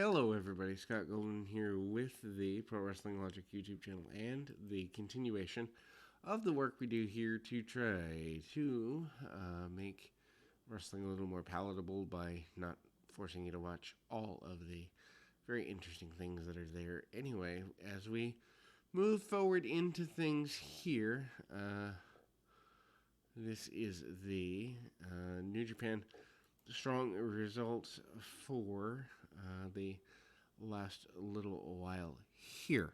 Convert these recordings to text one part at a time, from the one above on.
Hello, everybody. Scott Golden here with the Pro Wrestling Logic YouTube channel and the continuation of the work we do here to try to make wrestling a little more palatable by not forcing you to watch all of the very interesting things that are there. Anyway, as we move forward into things here, this is the New Japan strong results for the last little while here.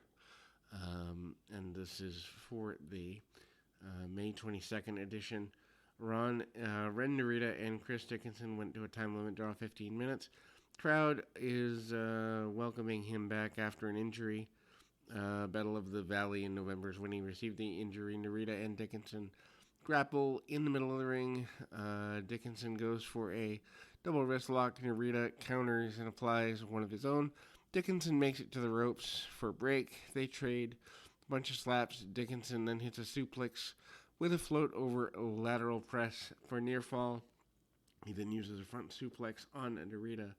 And this is for the May 22nd edition. Ren Narita and Chris Dickinson went to a time limit draw 15 minutes. Crowd is welcoming him back after an injury. Battle of the Valley in November is when he received the injury. Narita and Dickinson grapple in the middle of the ring. Dickinson goes for a double wrist lock. Narita counters and applies one of his own. Dickinson makes it to the ropes for a break. They trade a bunch of slaps. Dickinson then hits a suplex with a float over a lateral press for near fall. He then uses a front suplex on Narita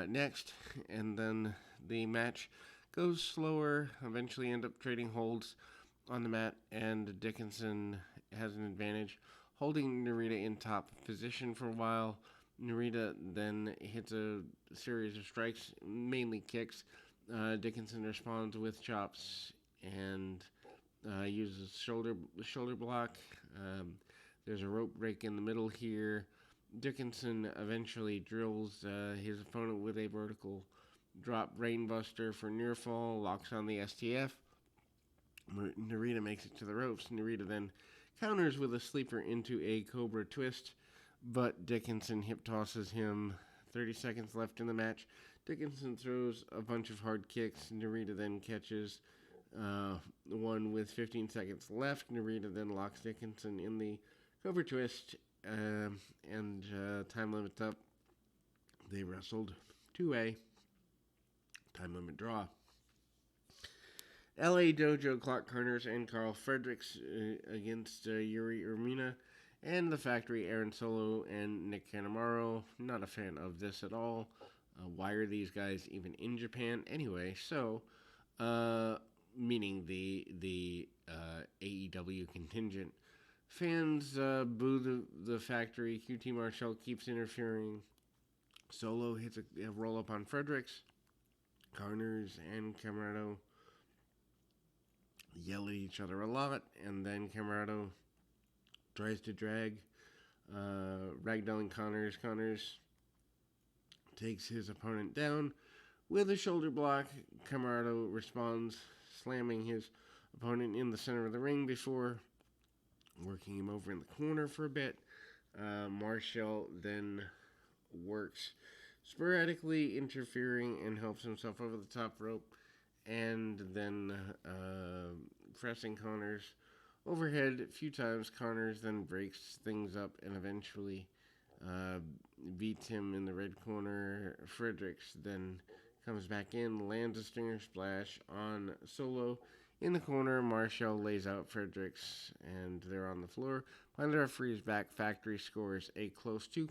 next, and then the match goes slower. Eventually end up trading holds on the mat, and Dickinson has an advantage, holding Narita in top position for a while. Narita then hits a series of strikes, mainly kicks. Dickinson responds with chops and uses shoulder block. There's a rope break in the middle here. Dickinson eventually drills his opponent with a vertical drop brainbuster for near fall, locks on the STF. Narita makes it to the ropes. Narita then counters with a sleeper into a Cobra twist, but Dickinson hip tosses him. 30 seconds left in the match. Dickinson throws a bunch of hard kicks. Narita then catches one with 15 seconds left. Narita then locks Dickinson in the Cobra twist, and time limit's up. They wrestled 2A. Time limit draw. LA Dojo, Clark Connors and Carl Fredericks against Yuri Urmina, and the Factory, Aaron Solo and Nick Canamaro. Not a fan of this at all. Why are these guys even in Japan? Anyway, so, meaning the AEW contingent. Fans boo the Factory. QT Marshall keeps interfering. Solo hits a roll-up on Fredericks. Connors and Camarado yell at each other a lot, and then Camarado tries to drag ragdolling Connors. Connors takes his opponent down with a shoulder block. Camarado responds, slamming his opponent in the center of the ring before working him over in the corner for a bit. Marshall then works sporadically, interfering, and helps himself over the top rope, and then pressing Connors overhead a few times. Connors then breaks things up and eventually beats him in the red corner. Fredericks then comes back in, lands a stinger splash on Solo in the corner. Marshall lays out Fredericks, and they're on the floor. Behind the referee's back, Factory scores a close two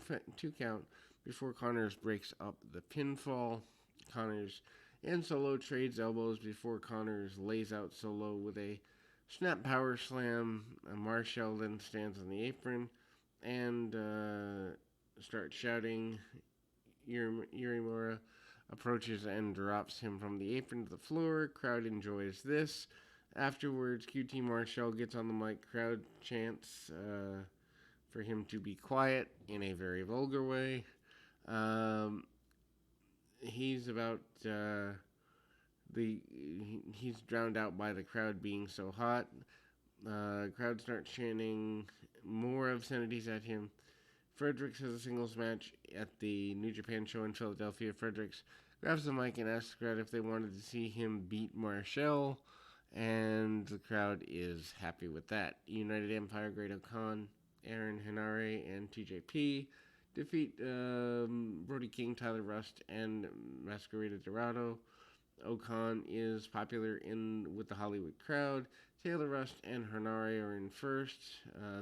count before Connors breaks up the pinfall. Connors and Solo trades elbows before Connors lays out Solo with a snap power slam. Marshall then stands on the apron and starts shouting. Urimura approaches and drops him from the apron to the floor. Crowd enjoys this. Afterwards, QT Marshall gets on the mic. Crowd chants for him to be quiet in a very vulgar way. He's about he's drowned out by the crowd being so hot. Crowd starts chanting more obscenities at him. Fredericks has a singles match at the New Japan show in Philadelphia. Fredericks grabs the mic and asks the crowd if they wanted to see him beat Marshall, and the crowd is happy with that. United Empire, Great Khan, Aaron Henare, and TJP defeat Brody King, Tyler Rust, and Masquerade Dorado. Okan is popular with the Hollywood crowd. Taylor Rust and Henare are in first.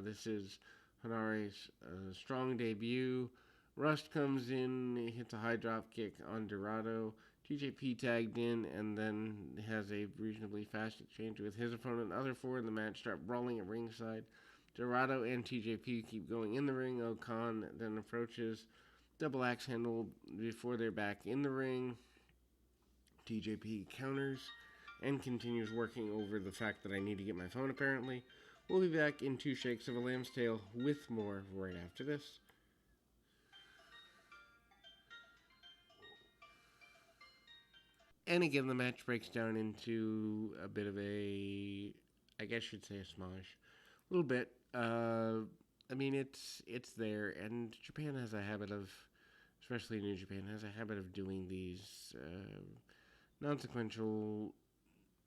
This is Hanare's strong debut. Rust comes in, hits a high drop kick on Dorado. TJP tagged in and then has a reasonably fast exchange with his opponent. Other four in the match start brawling at ringside. Dorado and TJP keep going in the ring. Okan then approaches. Double axe handle before they're back in the ring. TJP counters and continues working over the fact that I need to get my phone apparently. We'll be back in 2 shakes of a lamb's tail with more right after this. And again, the match breaks down into a bit of a, I guess you'd say a smosh. A little bit. I mean, it's there, and Japan has a habit of, especially New Japan, has a habit of doing these non-sequential,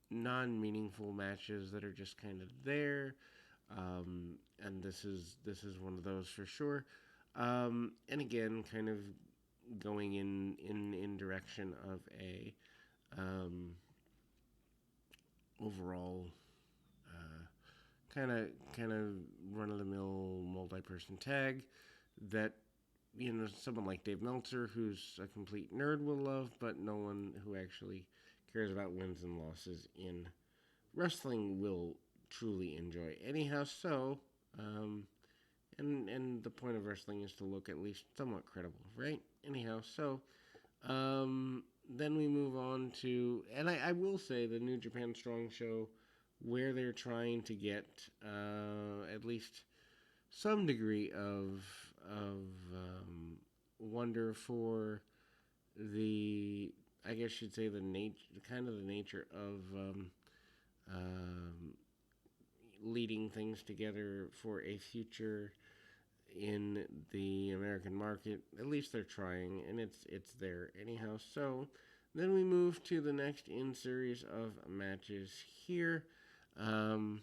non-meaningful matches that are just kind of there. And this is one of those for sure. And again, kind of going in direction of a overall kind of run of the mill multi person tag that someone like Dave Meltzer, who's a complete nerd, will love, but no one who actually cares about wins and losses in wrestling will truly enjoy. Anyhow, so and the point of wrestling is to look at least somewhat credible, right? Anyhow, so then we move on to, and I will say the New Japan Strong Show, where they're trying to get at least some degree of wonder for the, I guess you'd say, the nature of um, leading things together for a future in the American market. At least they're trying, and it's there anyhow. So then we move to the next in series of matches here, and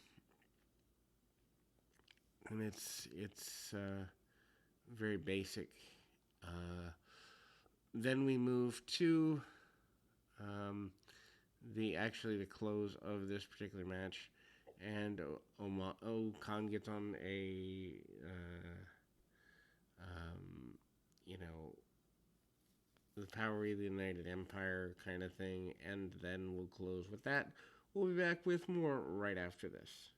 it's very basic. Then we move to the close of this particular match, and Khan gets on a you know, the power of the United Empire kind of thing, and then we'll close with that. We'll be back with more right after this.